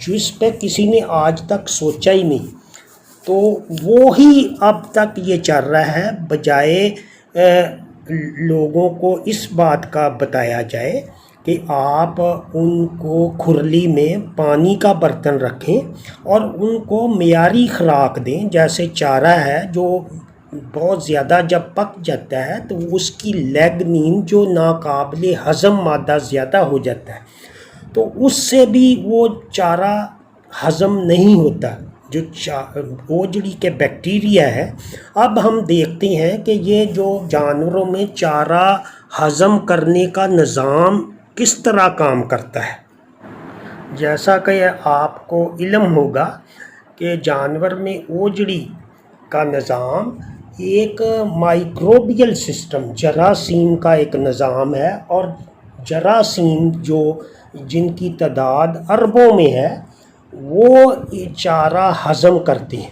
جس پہ کسی نے آج تک سوچا ہی نہیں، تو وہی اب تک یہ چل رہا ہے، بجائے لوگوں کو اس بات کا بتایا جائے کہ آپ ان کو کھرلی میں پانی کا برتن رکھیں اور ان کو معیاری خوراک دیں، جیسے چارہ ہے جو بہت زیادہ جب پک جاتا ہے تو اس کی لیگنین جو ناقابل ہضم مادہ زیادہ ہو جاتا ہے، تو اس سے بھی وہ چارہ ہضم نہیں ہوتا، جو اوجڑی کے بیکٹیریا ہے۔ اب ہم دیکھتے ہیں کہ یہ جو جانوروں میں چارہ ہضم کرنے کا نظام کس طرح کام کرتا ہے۔ جیسا کہ آپ کو علم ہوگا کہ جانور میں اوجڑی کا نظام ایک مائکروبیل سسٹم، جراثیم کا ایک نظام ہے، اور جراثیم جن کی تعداد اربوں میں ہے، وہ چارہ ہضم کرتے ہیں۔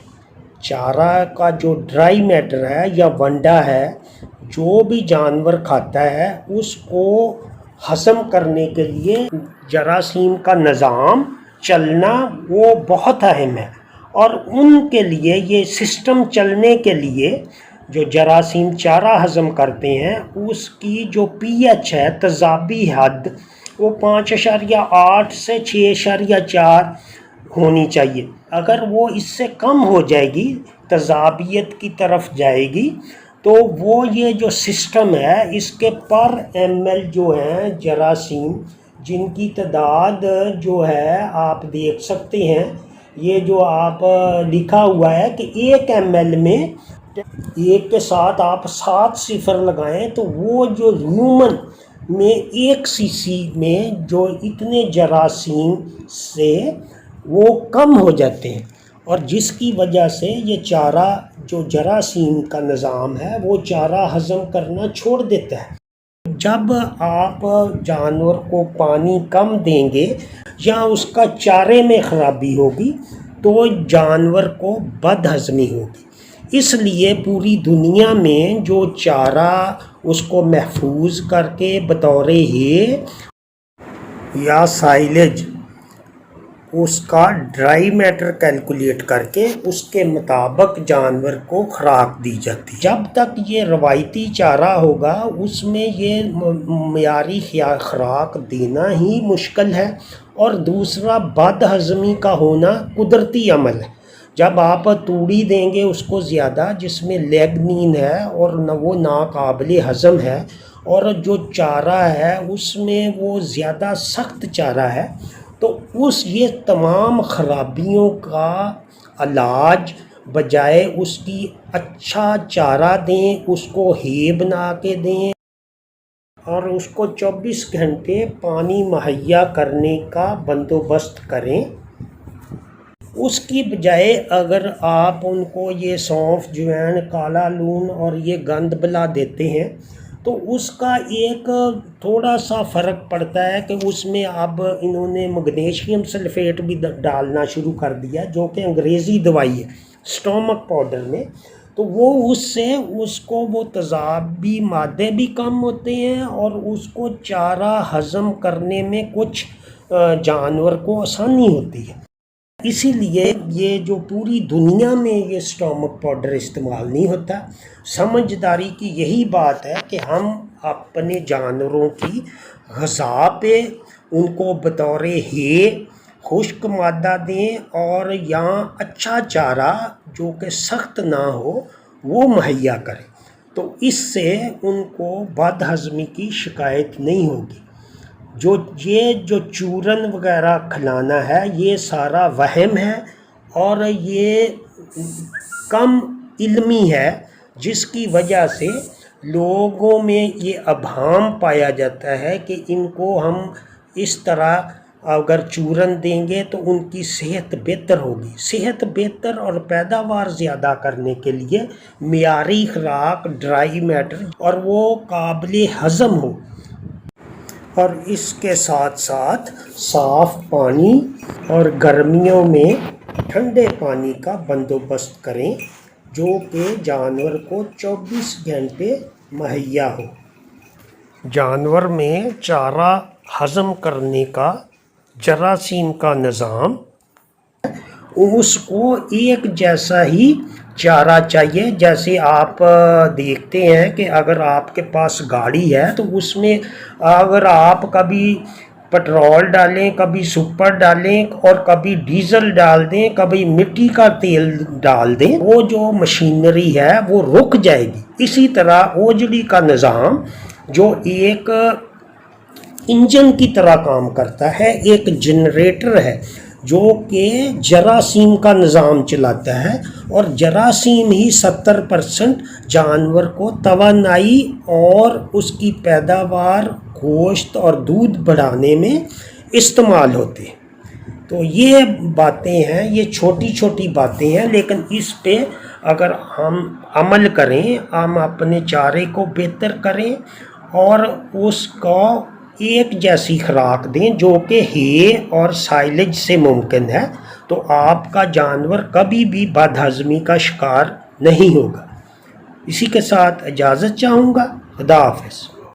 چارہ کا جو ڈرائی میٹر ہے یا ونڈا ہے، جو بھی جانور کھاتا ہے اس کو ہضم کرنے کے لیے جراثیم کا نظام چلنا وہ بہت اہم ہے، اور ان کے لیے یہ سسٹم چلنے کے لیے جو جراثیم چارہ ہضم کرتے ہیں اس کی جو پی ایچ ہے، تیزابی حد، وہ 5.8 سے 6.4 ہونی چاہیے۔ اگر وہ اس سے کم ہو جائے گی، تیزابیت کی طرف جائے گی، تو وہ یہ جو سسٹم ہے اس کے پر ایم ایل جو ہیں جراثیم، جن کی تعداد جو ہے آپ دیکھ سکتے ہیں، یہ جو آپ لکھا ہوا ہے کہ 1 ایم ایل میں 1 کے ساتھ آپ 7 صفر لگائیں تو وہ جو ہیومن میں 1 سی سی میں جو اتنے جراثیم سے وہ کم ہو جاتے ہیں، اور جس کی وجہ سے یہ چارہ جو جراثیم کا نظام ہے وہ چارہ ہضم کرنا چھوڑ دیتا ہے۔ جب آپ جانور کو پانی کم دیں گے یا اس کا چارے میں خرابی ہوگی تو جانور کو بد ہضمی ہوگی۔ اس لیے پوری دنیا میں جو چارہ اس کو محفوظ کر کے بطور ہے یا سائلیج اس کا ڈرائی میٹر کیلکولیٹ کر کے اس کے مطابق جانور کو خوراک دی جاتی۔ جب تک یہ روایتی چارہ ہوگا اس میں یہ معیاری خوراک دینا ہی مشکل ہے، اور دوسرا بد ہضمی کا ہونا قدرتی عمل ہے۔ جب آپ توڑی دیں گے اس کو زیادہ، جس میں لیگنین ہے اور وہ ناقابل ہضم ہے، اور جو چارہ ہے اس میں وہ زیادہ سخت چارہ ہے، تو یہ تمام خرابیوں کا علاج بجائے اس کی اچھا چارہ دیں، اس کو ہے بنا کے دیں اور اس کو 24 گھنٹے پانی مہیا کرنے کا بندوبست کریں۔ اس کی بجائے اگر آپ ان کو یہ سونف، جوین، کالا لون اور یہ گند بلا دیتے ہیں تو اس کا ایک تھوڑا سا فرق پڑتا ہے کہ اس میں اب انہوں نے میگنیشیم سلفیٹ بھی ڈالنا شروع کر دیا، جو کہ انگریزی دوائی ہے سٹامک پاؤڈر میں، تو وہ اس کو وہ تیزابی مادے بھی کم ہوتے ہیں اور اس کو چارہ ہضم کرنے میں کچھ جانور کو آسانی ہوتی ہے۔ اسی لیے یہ جو پوری دنیا میں یہ سٹامک پاؤڈر استعمال نہیں ہوتا۔ سمجھداری کی یہی بات ہے کہ ہم اپنے جانوروں کی غذا پہ ان کو بطور ہے خشک مادہ دیں، اور یہاں اچھا چارہ جو کہ سخت نہ ہو وہ مہیا کریں، تو اس سے ان کو بد ہضمی کی شکایت نہیں ہوگی۔ یہ جو چورن وغیرہ کھلانا ہے یہ سارا وہم ہے، اور یہ کم علمی ہے، جس کی وجہ سے لوگوں میں یہ ابہام پایا جاتا ہے کہ ان کو ہم اس طرح اگر چورن دیں گے تو ان کی صحت بہتر ہوگی۔ صحت بہتر اور پیداوار زیادہ کرنے کے لیے معیاری خوراک، ڈرائی میٹر، اور وہ قابل ہضم ہو، اور اس کے ساتھ ساتھ صاف پانی اور گرمیوں میں ٹھنڈے پانی کا بندوبست کریں جو کہ جانور کو 24 گھنٹے مہیا ہو۔ جانور میں چارہ ہضم کرنے کا جراثیم کا نظام اس کو ایک جیسا ہی چارہ چاہیے. جیسے آپ دیکھتے ہیں کہ اگر آپ کے پاس گاڑی ہے تو اس میں اگر آپ کبھی پٹرول ڈالیں، کبھی سپر ڈالیں اور کبھی ڈیزل ڈال دیں، کبھی مٹی کا تیل ڈال دیں، وہ جو مشینری ہے وہ رک جائے گی. اسی طرح اوجڑی کا نظام جو ایک انجن کی طرح کام کرتا ہے، ایک جنریٹر ہے جو کہ جراثیم کا نظام چلاتا ہے، اور جراثیم ہی 70% جانور کو توانائی اور اس کی پیداوار گوشت اور دودھ بڑھانے میں استعمال ہوتے ہیں. تو یہ باتیں ہیں، یہ چھوٹی چھوٹی باتیں ہیں، لیکن اس پہ اگر ہم عمل کریں، ہم اپنے چارے کو بہتر کریں اور اس کو ایک جیسی خوراک دیں جو کہ ہے اور سائلج سے ممکن ہے، تو آپ کا جانور کبھی بھی بد ہضمی کا شکار نہیں ہوگا. اسی کے ساتھ اجازت چاہوں گا. خدا حافظ.